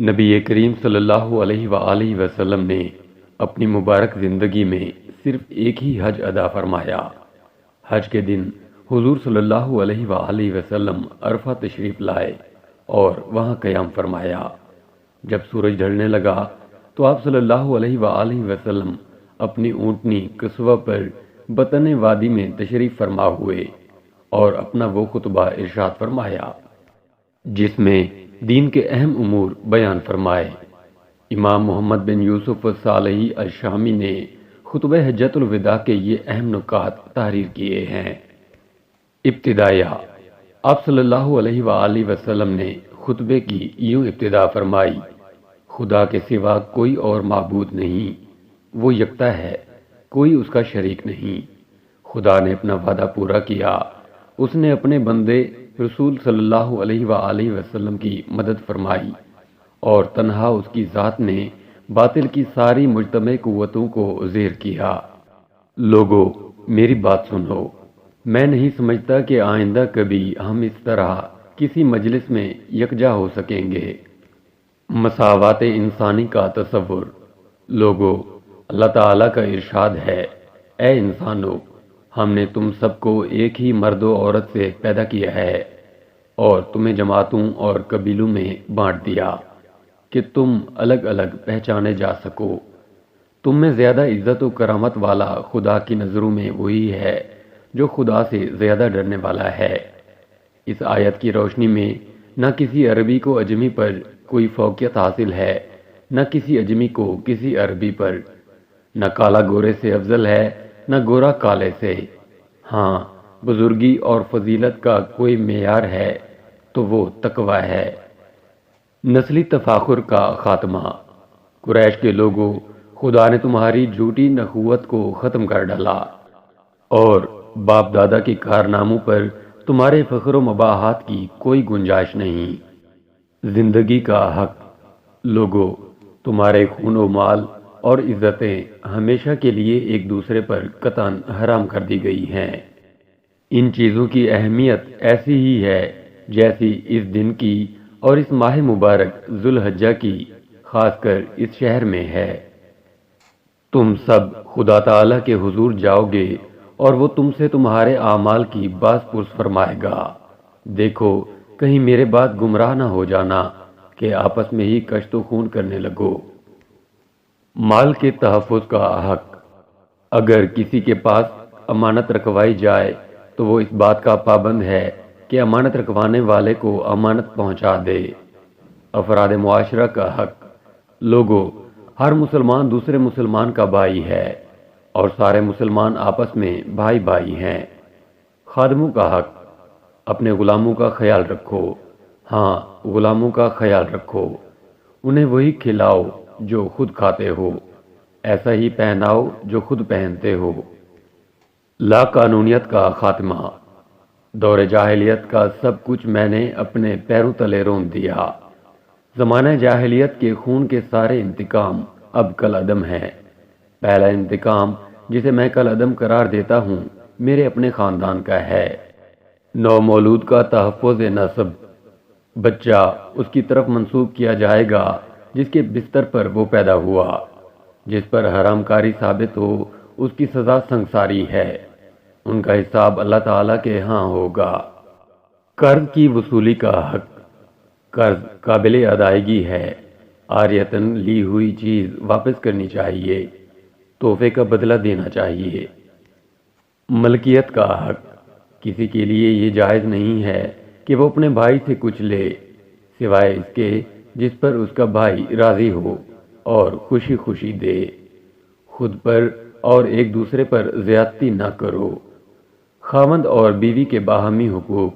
نبی کریم صلی اللہ علیہ وآلہ وسلم نے اپنی مبارک زندگی میں صرف ایک ہی حج ادا فرمایا۔ حج کے دن حضور صلی اللہ علیہ وآلہ وسلم عرفہ تشریف لائے اور وہاں قیام فرمایا۔ جب سورج ڈھلنے لگا تو آپ صلی اللہ علیہ وآلہ وسلم اپنی اونٹنی قصوہ پر بطن وادی میں تشریف فرما ہوئے اور اپنا وہ خطبہ ارشاد فرمایا جس میں دین کے اہم امور بیان فرمائے۔ امام محمد بن یوسف الصالحی الشامی نے خطبہ حجۃ الوداع کے یہ اہم نکات تحریر کیے ہیں۔ ابتدائیہ، آپ صلی اللہ علیہ وآلہ وسلم نے خطبے کی یوں ابتدا فرمائی: خدا کے سوا کوئی اور معبود نہیں، وہ یکتا ہے، کوئی اس کا شریک نہیں۔ خدا نے اپنا وعدہ پورا کیا، اس نے اپنے بندے رسول صلی اللہ علیہ وآلہ وسلم کی مدد فرمائی اور تنہا اس کی ذات نے باطل کی ساری مجتمع قوتوں کو زیر کیا۔ لوگو، میری بات سنو، میں نہیں سمجھتا کہ آئندہ کبھی ہم اس طرح کسی مجلس میں یکجا ہو سکیں گے۔ مساوات انسانی کا تصور۔ لوگو، اللہ تعالیٰ کا ارشاد ہے: اے انسانو، ہم نے تم سب کو ایک ہی مرد و عورت سے پیدا کیا ہے اور تمہیں جماعتوں اور قبیلوں میں بانٹ دیا کہ تم الگ الگ پہچانے جا سکو۔ تم میں زیادہ عزت و کرامت والا خدا کی نظروں میں وہی ہے جو خدا سے زیادہ ڈرنے والا ہے۔ اس آیت کی روشنی میں نہ کسی عربی کو اجمی پر کوئی فوقیت حاصل ہے، نہ کسی اجمی کو کسی عربی پر، نہ کالا گورے سے افضل ہے، نہ گورا کالے سے۔ ہاں، بزرگی اور فضیلت کا کوئی معیار ہے تو وہ تقوی ہے۔ نسلی تفاخر کا خاتمہ۔ قریش کے لوگوں، خدا نے تمہاری جھوٹی نخوت کو ختم کر ڈالا اور باپ دادا کے کارناموں پر تمہارے فخر و مباحات کی کوئی گنجائش نہیں۔ زندگی کا حق۔ لوگو، تمہارے خون و مال اور عزتیں ہمیشہ کے لیے ایک دوسرے پر قطعاً حرام کر دی گئی ہیں۔ ان چیزوں کی اہمیت ایسی ہی ہے جیسی اس دن کی اور اس ماہ مبارک ذوالحجہ کی، خاص کر اس شہر میں ہے۔ تم سب خدا تعالیٰ کے حضور جاؤ گے اور وہ تم سے تمہارے اعمال کی باز پرس فرمائے گا۔ دیکھو کہیں میرے بعد گمراہ نہ ہو جانا کہ آپس میں ہی کشت و خون کرنے لگو۔ مال کے تحفظ کا حق۔ اگر کسی کے پاس امانت رکھوائی جائے تو وہ اس بات کا پابند ہے کہ امانت رکھوانے والے کو امانت پہنچا دے۔ افراد معاشرہ کا حق۔ لوگو، ہر مسلمان دوسرے مسلمان کا بھائی ہے اور سارے مسلمان آپس میں بھائی بھائی ہیں۔ خادموں کا حق۔ اپنے غلاموں کا خیال رکھو۔ ہاں، غلاموں کا خیال رکھو، انہیں وہی کھلاؤ جو خود کھاتے ہو، ایسا ہی پہناؤ جو خود پہنتے ہو۔ لا قانونیت کا خاتمہ۔ دور جاہلیت کا سب کچھ میں نے اپنے پیروں تلے رون دیا۔ زمانہ جاہلیت کے خون کے سارے انتقام اب کل عدم ہیں۔ پہلا انتقام جسے میں کل عدم قرار دیتا ہوں میرے اپنے خاندان کا ہے۔ نو مولود کا تحفظ نسب۔ بچہ اس کی طرف منسوب کیا جائے گا جس کے بستر پر وہ پیدا ہوا۔ جس پر حرام کاری ثابت ہو اس کی سزا سنگساری ہے۔ ان کا حساب اللہ تعالیٰ کے ہاں ہوگا۔ قرض کی وصولی کا حق۔ قرض قابل ادائیگی ہے، عاریتاً لی ہوئی چیز واپس کرنی چاہیے، تحفے کا بدلہ دینا چاہیے۔ ملکیت کا حق۔ کسی کے لیے یہ جائز نہیں ہے کہ وہ اپنے بھائی سے کچھ لے سوائے اس کے جس پر اس کا بھائی راضی ہو اور خوشی خوشی دے۔ خود پر اور ایک دوسرے پر زیادتی نہ کرو۔ خاوند اور بیوی کے باہمی حقوق۔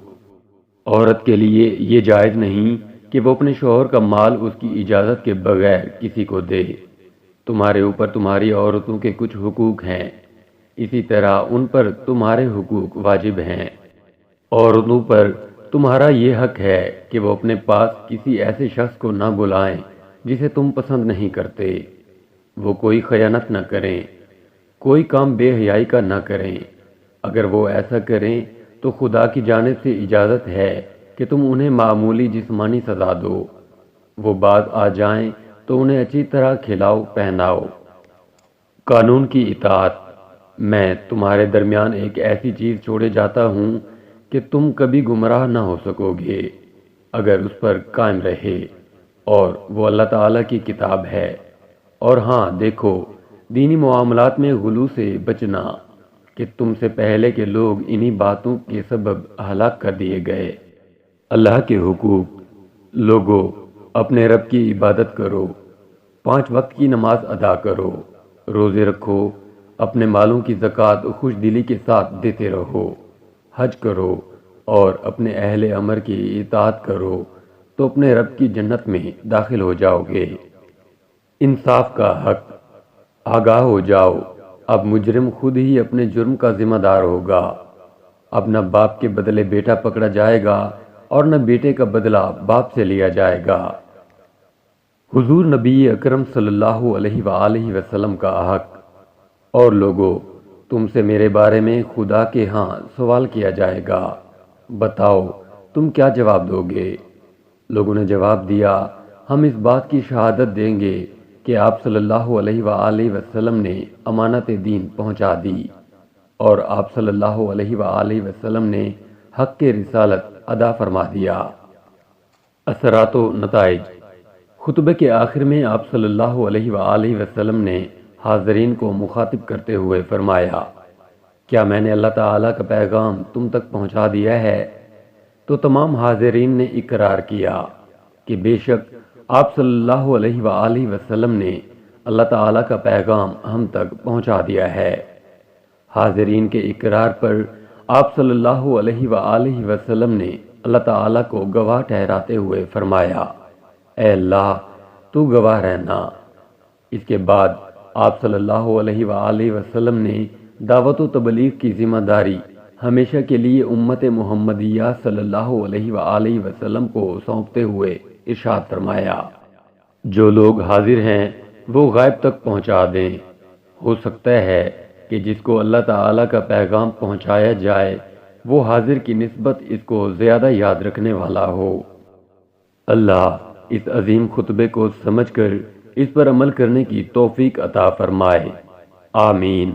عورت کے لیے یہ جائز نہیں کہ وہ اپنے شوہر کا مال اس کی اجازت کے بغیر کسی کو دے۔ تمہارے اوپر تمہاری عورتوں کے کچھ حقوق ہیں، اسی طرح ان پر تمہارے حقوق واجب ہیں۔ عورتوں پر تمہارا یہ حق ہے کہ وہ اپنے پاس کسی ایسے شخص کو نہ بلائیں جسے تم پسند نہیں کرتے۔ وہ کوئی خیانت نہ کریں، کوئی کام بے حیائی کا نہ کریں۔ اگر وہ ایسا کریں تو خدا کی جانب سے اجازت ہے کہ تم انہیں معمولی جسمانی سزا دو۔ وہ بعض آ جائیں تو انہیں اچھی طرح کھلاؤ پہناؤ۔ قانون کی اطاعت۔ میں تمہارے درمیان ایک ایسی چیز چھوڑے جاتا ہوں کہ تم کبھی گمراہ نہ ہو سکو گے اگر اس پر قائم رہے، اور وہ اللہ تعالیٰ کی کتاب ہے۔ اور ہاں دیکھو، دینی معاملات میں غلو سے بچنا، کہ تم سے پہلے کے لوگ انہی باتوں کے سبب ہلاک کر دیے گئے۔ اللہ کے حقوق۔ لوگو، اپنے رب کی عبادت کرو، 5 وقت کی نماز ادا کرو، روزے رکھو، اپنے مالوں کی زکوٰۃ خوش دلی کے ساتھ دیتے رہو، حج کرو اور اپنے اہل امر کی اطاعت کرو تو اپنے رب کی جنت میں داخل ہو جاؤ گے۔ انصاف کا حق۔ آگاہ ہو جاؤ، اب مجرم خود ہی اپنے جرم کا ذمہ دار ہوگا۔ اب نہ باپ کے بدلے بیٹا پکڑا جائے گا اور نہ بیٹے کا بدلہ باپ سے لیا جائے گا۔ حضور نبی اکرم صلی اللہ علیہ وآلہ وسلم کا حق۔ اور لوگو، تم سے میرے بارے میں خدا کے ہاں سوال کیا جائے گا، بتاؤ تم کیا جواب دو گے؟ لوگوں نے جواب دیا، ہم اس بات کی شہادت دیں گے کہ آپ صلی اللہ علیہ وآلہ وسلم نے امانت دین پہنچا دی، اور آپ صلی اللہ علیہ وآلہ وسلم نے حق کے رسالت ادا فرما دیا۔ اثرات و نتائج۔ خطبے کے آخر میں آپ صلی اللہ علیہ وآلہ وسلم نے حاضرین کو مخاطب کرتے ہوئے فرمایا، کیا میں نے اللہ تعالیٰ کا پیغام تم تک پہنچا دیا ہے؟ تو تمام حاضرین نے اقرار کیا کہ بے شک آپ صلی اللہ علیہ وآلہ وسلم نے اللہ تعالیٰ کا پیغام ہم تک پہنچا دیا ہے۔ حاضرین کے اقرار پر آپ صلی اللہ علیہ وآلہ وسلم نے اللہ تعالیٰ کو گواہ ٹھہراتے ہوئے فرمایا، اے اللہ تو گواہ رہنا۔ اس کے بعد آپ صلی اللہ علیہ وآلہ وسلم نے دعوت و تبلیغ کی ذمہ داری ہمیشہ کے لیے امت محمدیہ صلی اللہ علیہ وآلہ وسلم کو سونپتے ہوئے ارشاد فرمایا، جو لوگ حاضر ہیں وہ غائب تک پہنچا دیں۔ ہو سکتا ہے کہ جس کو اللہ تعالیٰ کا پیغام پہنچایا جائے وہ حاضر کی نسبت اس کو زیادہ یاد رکھنے والا ہو۔ اللہ اس عظیم خطبے کو سمجھ کر اس پر عمل کرنے کی توفیق عطا فرمائے، آمین۔